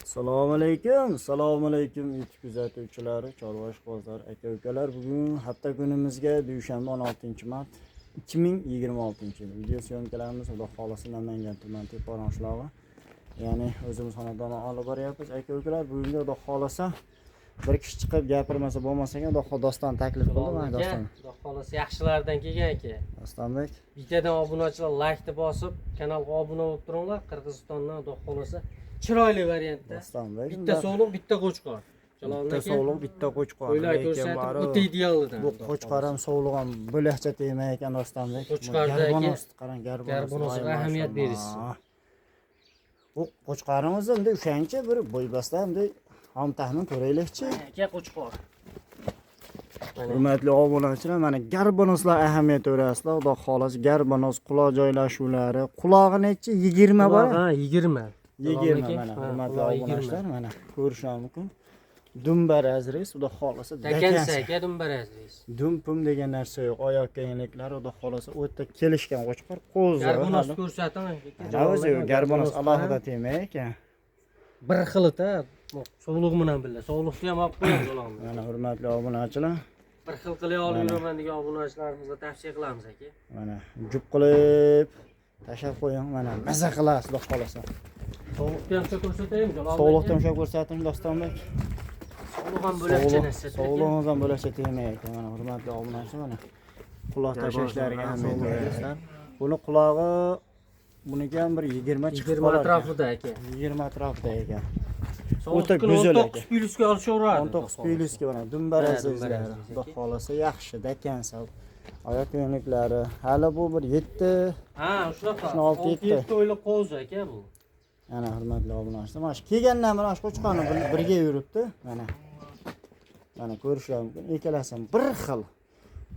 Assalomu alaykum YouTube kuzatuvchilari, chorva ishqibozlar, aka-ukalar. Bugun hafta kunimizga dushanba 16-mart 2026-yil. Video syomkalarimiz Xudo xolasa Namangan tuman Teparon qishlog'i. Ya'ni o'zimiz xonadonda olib boryapmiz. Aka-ukalar, bugungi Xudo xolasa bir kishi chiqib gapirmasa bo'lmasa ekan, doston taklif qildi. Men doston. Xudo xolasa yaxshilardan kelgan aka. Dostonbek. Videodan obunachilar like bosib, kanalga obuna bo'lib turinglar. Qirg'izistondan Xudo xolasa chiroyli variantda. Dostonbek. Bitta sog'liq, bitta qo'chqor. Bitta sog'liq, bitta qo'chqor. O'ylay ko'rsatib, o'ta idealdan. Bu qo'chqor ham sog'liq ham bo'lakcha tegmay ekan Dostonbek. Qo'chqordagi qarang, garbonosga ahamiyat berasiz. Bu qo'chqorimiz endi o'shancha bir bo'ybasdan endi ham taxmin ko'raylikchi. Aka qo'chqor. Hurmatli obunachilar, mana garbonoslar ahamiyat berasizlar. Xudo xolasa garbonos quloq joylashuvlari, qulog'i necha 20 bor. Ha, 20. 20 mana hurmatli obunachilar, mana ko'rishingiz mumkin. Dumbar azris, Xudo xolasa dakansa aka dumbar azris. Dumpum degan narsa yo'q. Oyoq kengliklari Xudo xolasa o'ta kelishgan qo'chqor. Qo'zi. Garbonos ko'rsating aka. O'zi garbonos alohida tegmay ekan. Bir xilda sog'liq bilan birga. Sog'liqni ham olib qo'yamiz ularni. Mana hurmatli obunachilar, Bir xil qilib olib yuraman degan obunachilarimizga tavsiya qilamiz aka. mana jup qilib tashlab qo'ying, mana maza qilasiz Xudo xolasa. Sog'liqni ham ko'rsataymi jalol? Sog'liqni ham ko'rsating Dostonbek. Sog'liq ham bo'lakcha narsa. Sog'lig'ingiz ham bo'lakcha tegmay ekan. Mana hurmatli obunachilar, mana quloq tashlashlariga ahamiyat berasizlar. Buni qulog'i buniki ham bir 20 chiqib 20 atrofida aka. 20 atrofida ekan. O'ta go'zal aka. 19 plyusga olishaveradi. 19 plyusga mana dumbar azizlari. Xudo xolasa yaxshi dakansa. Oyoq kengliklari hali bu bir 7. Ha, shunaqa. 6-7 o'ylab qo'ysa aka bu. Mana hurmatli obunachilar, mana shu kelgandan mana shu qo'chqorni birga yuribdi. Mana ko'rishingiz mumkin. Ikkalasi ham bir xil.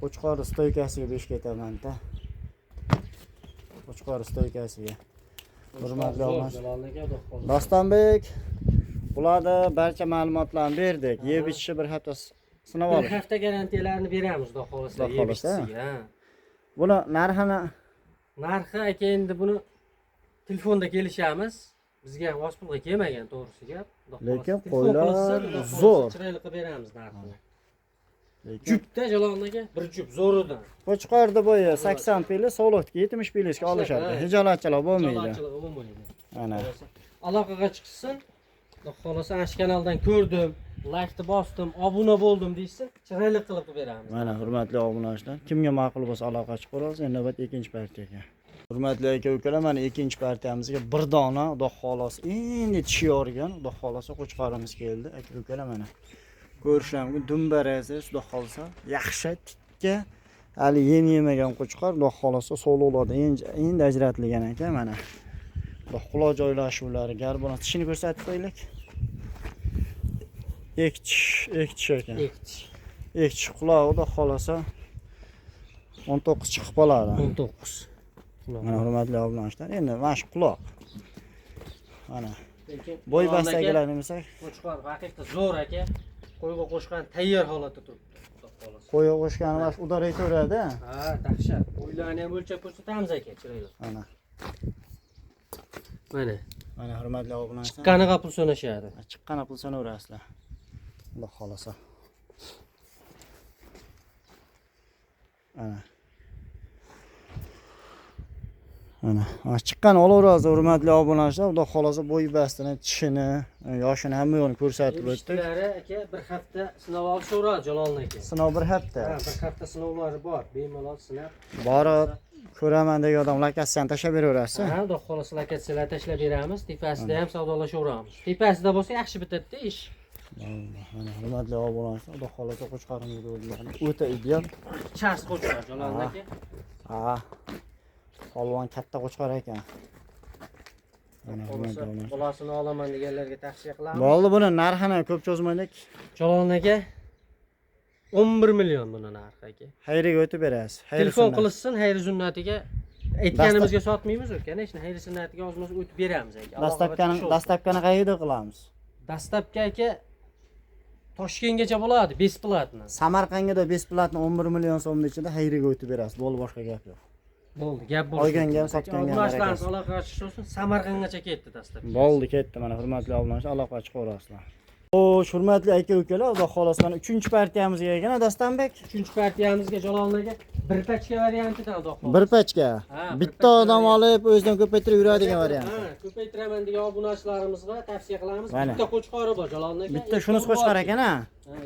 Qo'chqor stoykasiga 5 ketaman-da. Qo'chqor stoykasiga. Hurmatli obunachilar. Dostonbek, bularda barcha ma'lumotlarni berdik. Yeb ichishi bir hafta sinab Bir olish. hafta garantiyalarini beramiz Xudo xolasa. Xudo xolasa. Ha. Buni narxi aka endi buni telefonda kelishamiz. Bizga ham hospitga kelmagan to'g'risi gap. Lekin qo'ylar zo'r. Chiroyli qilib beramiz narxini. Lekin Jupda jalol aka, bir jup zo'ridan. qo'chqorni bo'yi 80 pili, sog'liqga 70 pilga olishadi. Hijolatchilar bo'lmaydi. Hijolatchilar bo'lmaydi. Mana Aloqaga chiqsin. Xudo xolasa ana shu kanaldan ko'rdim, like'ni bosdim, obuna bo'ldim deysin, chiroyli qilib beramiz. mana hurmatli obunachilar, kimga ma'qul bo'lsa aloqa chiqarasiz. Endi navbat ikkinchi partiyaga. Hurmatli aka-ukalar, mana ikkinchi partiyamizga bir dona Xudo xolasa endi tishi yorgan Xudo xolasa qo'chqorimiz keldi. Aka-ukalar, mana ko'rishingiz mumkin, dumbarazsiz Xudo xolasa yaxshi tikka, hali yem yemagan qo'chqor Xudo xolasa sog'liqlarda endi ajratilgan ekan. Mana quloq joylashuvlari, garbonos tishini ko'rsatib qo'yaylik. Ektish ekan. Ektish qulog'i Xudo xolasa 19 chiqib qoladi. 19. Mana hurmatli obunachilar, endi mana shu quloq. Mana bo'y bastagilar desak, Qo'chqor haqiqatan zo'r aka. Qo'yga qo'shgan tayyor holatda turibdi. Xudo xolasa. qo'yga qo'shgani mana shu udar aytaveradi. Ha, dahshat. Qo'ylarni ham o'lchab ko'rsatamiz aka, chiroyli. Mana. Mana hurmatli obunachilar. Chiqqaniga pul so'nashadi. Chiqqan pul so'naverasizlar. Xudo xolasa. Mana chiqqan olaverasiz hurmatli obunachilar. Xudo xolasa bo'y bastini, tishini, yoshini hamma yo'lini ko'rsatib o'tdik. Ishlari aka bir hafta sinov olishaveradi Jalol aka. Sinov bir hafta. Ha, bir hafta sinovlari bor. Bemalol sinab. Borib ko'raman degan odam lokatsiyani tashlab beraverasiz. Ha, Xudo xolasa lokatsiyalar tashlab beramiz. Tepasida ham savdolashaveramiz. Tepasida bo'lsa yaxshi bitadi ish. Mana hurmatli obunachilar, Xudo xolasa qo'chqorimizni o'zlari o'ta ideal. Chars qo'chqor Jalol aka. Ha. Polvon katta qo'chqor ekan. Mana Bolasini olaman deganlarga tavsiya qilamiz. Bo'ldi, buni narxini ko'p cho'zmaylik. Jalol aka 11 million buni narxi aka. Xayriga o'tib berasiz. Telefon qilishsin, xayri sunnatiga aytganimizga sotmaymiz o'kana, ishni xayri sunnatiga ozmoz o'tib beramiz aka. Dastlabkani qayerda qilamiz? Dastlabki aka Toshkentgacha bo'ladi, besplatni. Samarqandga 5 platni 11 million so'mning ichida xayriga o'tib berasiz. Bo'ldi, boshqa gap yo'q. Bo'ldi, gap bo'ldi. Olganga ham, sotganga ham Obunachilarimiz barakasi. aloqaga chiqish olsin, Samarqandgacha ketdi dastlab. Bo'ldi, ketdi mana hurmatli obunachilar, aloqa chiqaverasizlar. Xo'sh, hurmatli aka-ukalar, Xudo xolasa mana 3-partiyamizga kelgan Dastanbek. 3-partiyamizga Jalolnaga bir pachka variantidan Xudo xolasa. Bir pachka. Ha, Bitta odam olib o'zidan ko'paytirib yuradigan variant. Ha, ko'paytiraman degan obunachilarimizga tavsiya qilamiz. Mana. Bitta qo'chqori bor Jalolnaga. Bitta shunisi qo'chqar ekan a. Ha,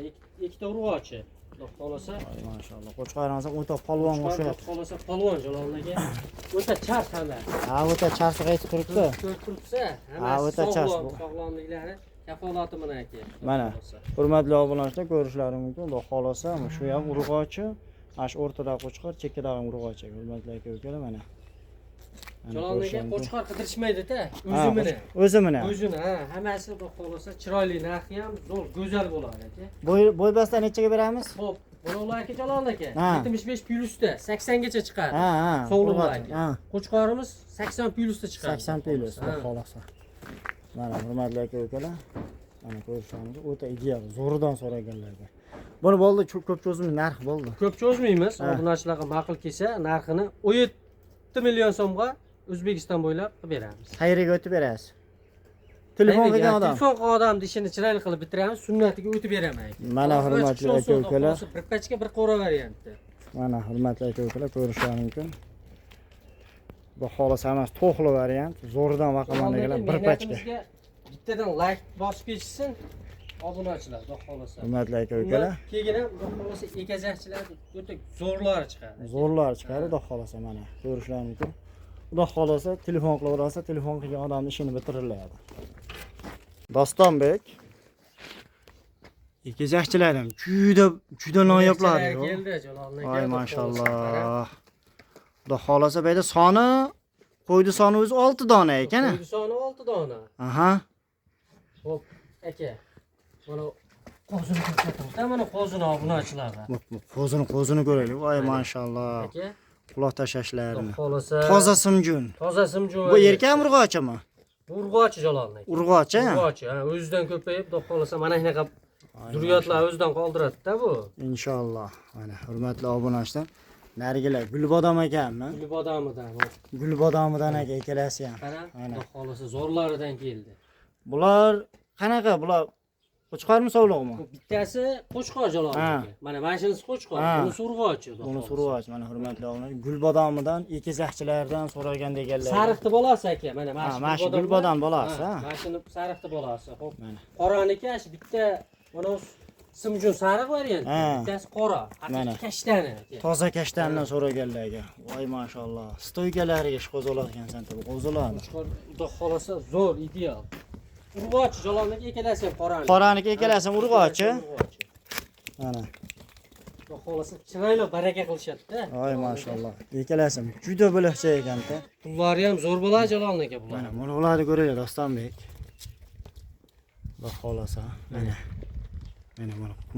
ikkita urg'ochi. Xudo xolasa. Mashalloh, qo'chqarimiz o'ta polvon o'xshayapti. Xudo xolasa polvon Jalolnaga. O'ta chap hamma. Ha, o'ta chasti qaytib turibdi. Ko'rib turibsa, Ha, o'ta chas bu. sog'lomliklari kafolati mana aka. Mana hurmatli obunachilar, ko'rishlari mumkin. Xudo xolasa, shu ham urg'ochi, mana shu o'rtada qo'chqar, chekkada ham urg'ochi. Hurmatli aka-ukalar mana. Jalolnaga qo'chqor qidirishmaydi-da, o'zimini. O'zimini. O'zini, ha, hammasi Xudo xolasa chiroyli, narxi ham zo'r, go'zal bo'ladi aka. Bo'y basdan nechaga beramiz? Xo'p, Birovlar aka Jalolnaka Ha. 75 plyusda 80 gacha chiqadi. Ha, ha. Sog'liqlar urg'ochi. aka. Ha. Qo'chqorimiz 80 plyusda chiqadi. 80 plyus, Ha. Xudo xolasa. Mana hurmatli aka-ukalar, mana ko'rishingiz o'ta ideal, zo'ridan so'raganlarga. Buni bo'ldi, ko'p cho'zimli narx bo'ldi. Ko'p cho'zmaymiz. Ha. Obunachilarga ma'qul kelsa, narxini 17 million so'mga O'zbekiston bo'ylab qilib beramiz. Qayerga o'tib berasiz? Telefon qilgan odam. Telefon qilgan odamni ishini chiroyli qilib bitiramiz, sunnatiga o'tib beraman aka. Mana hurmatli aka-ukalar. Bir pachka bir qo'ra variantda. Mana hurmatli aka-ukalar, ko'rishingiz mumkin. Bu xolos emas, to'xli variant, zo'ridan vaqamandagilar bir pachka. Bittadan like bosib ketsin obunachilar, xudo xolasa. Hurmatli aka-ukalar, Keyin ham xudo xolasa ekazakchilar o'ta zo'rlari chiqadi. zo'rlar chiqadi, xudo xolasa mana ko'rishingiz mumkin. Xudo xolasa telefon qilaversa, telefon qilgan odamning ishini bitiriladi. Dostonbek ekazakchilarim juda noyoblar. Keldi Jalolnaga. Voy mashalloh. Xudo xolasa bu yerda soni, qo'ydi soni o'zi 6 dona ekan. Qo'ydi soni 6 dona. Aha. Xo'p, aka. Mana qo'zini ko'rsatamiz. Mana qo'zini obunachilarga. Qo'zini ko'raylik. Voy mashalloh. Aka, Quloq tashlashlarini. xolasa. Toza simjun. Toza simjun. Bu erkakmi urg'ochimi? Urg'ochi Jalolnaga. Urg'ochi. Urg'ochi, ha, o'zidan ko'payib, xudo xolasa mana shunaqa zurriyotlar o'zidan qoldiradi-da bu. Inshaalloh. Mana hurmatli obunachilar, narigilar Gulbodam ekanmi? Gulib odamidan. Gulbodomidan aka ikkalasi ham. Qara, Mana. xudo xolasa zo'rlaridan keldi. Bular qanaqa? Bular qo'chqarmi, sovliqmi? Bu bittasi qo'chqor Jalolnaga. Mana shunisi qo'chqor, Ha. bunisi urg'ochi. Buni survoch, mana hurmatli obunachilar, Gulbodomidan ekizakchilardan so'ragan deganlar. Sariqni bolasi aka, mana mana shu Gulbodam bolasi, ha. Mana shuni sariqni bolasi. Xo'p. Mana. Qoraniki shu bitta mana simjun sariq variant. Ha. Bittasi qora, Mana. haqiqiy kashtani. Toza kashtandan so'raganlarga. Voy mashalloh. Stoykalariga ish qo'zg'aladigan bu qo'zg'aladi. Qo'chqor xudo xolasa zo'r, ideal. Urg'ochi Jalolnaga ikkalasi ham qorani. Qoraniki ikkalasi ham urg'ochi. Mana. Xudo xolasa chiroyli baraka qilishadi-da. Voy mashalloh. Ikkalasi juda bo'lakcha ekan-da. Pullari ham zo'r bo'ladi Jalolnaga bular. Mana bularni ko'raylik Dostonbek. Xudo xolasa. Mana.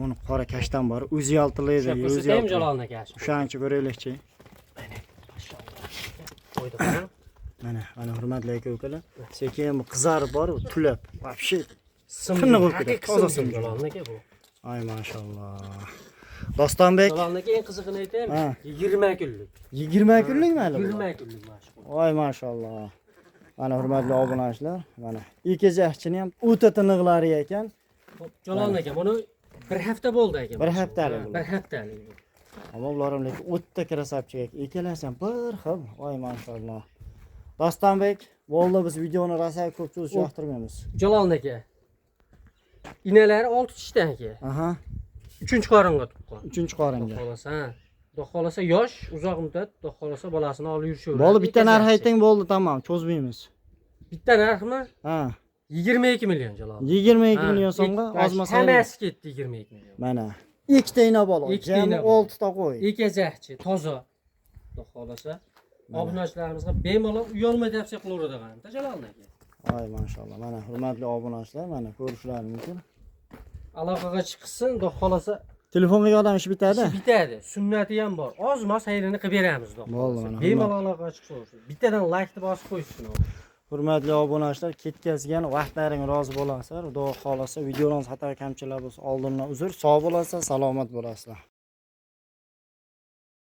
Mana qora kashtan bor. O'zi yaltilaydi, o'zi Ko'rsataymi yaltilaydi. Jalolnaga shu. O'shancha ko'raylikchi. Qo'ydi qara. Mana hurmatli aka-ukalar. Sekin bu qizarib bor, tulab. Вообще Simjun bo'lib ketadi. Toza simjun simjun. Jalolnaga bu. Ay mashalloh. Dostonbek Jalolnaga eng qizig'ini aytaymi? Ha. 20 kunlik. 20 kunlikmi hali? 20 kunlik mashq. Voy mashalloh. Mana hurmatli obunachilar, mana ekizakchini ham o'ta tiniqlari ekan. Xo'p, Jalolnaga buni bir hafta bo'ldi aka. Bir haftalik bu. Bir haftalik. Ammo ularım lekin o'ta krasavchik. Ikkalasi ham bir xil. Voy mashalloh. Dostonbek, bo'ldi biz videoni rosa ko'p cho'zish yoqtirmaymiz. Jalolnaga. Inalari 6 tishdan aka. Aha. 3-qoringa tuqqan. 3-qoringa. Xolasa, ha. Xudo xolasa yosh, uzoq muddat, xudo xolasa bolasini olib yurishaveradi. Bo'ldi, bitta narx ayting, bo'ldi, tamom, cho'zmaymiz. Bitta narxmi? Ha. 22 million Jalolnaga. 22 million so'mga ozmasa. Hammasi ketdi 22 million. Mana. Ikkita ina bola, jami 6 ta qo'y. Ekazakchi, toza. Xudo xolasa. Obunachilarimizga bemalol uyolmay tavsiya qilaveradigan Jalolnaga. Voy mashalloh. Mana hurmatli obunachilar, mana ko'rishlaringiz mumkin. Aloqaga chiqsin, xudo xolasa Telefonga yordam ish bitadi. bitadi. Sunnati ham bor. Ozmoz sayrini qilib beramiz, xudo Bo'ldi, xolasa. mana. Bemalol aloqaga chiqsin. Bittadan like deb bosib qo'ysin. Hurmatli obunachilar, ketkazgan vaqtlaring rozi bo'lasizlar. Xudo xolasa videolarimiz xato kamchiliklar bo'lsa, oldindan uzr, sog' bo'lasizlar, salomat bo'lasizlar.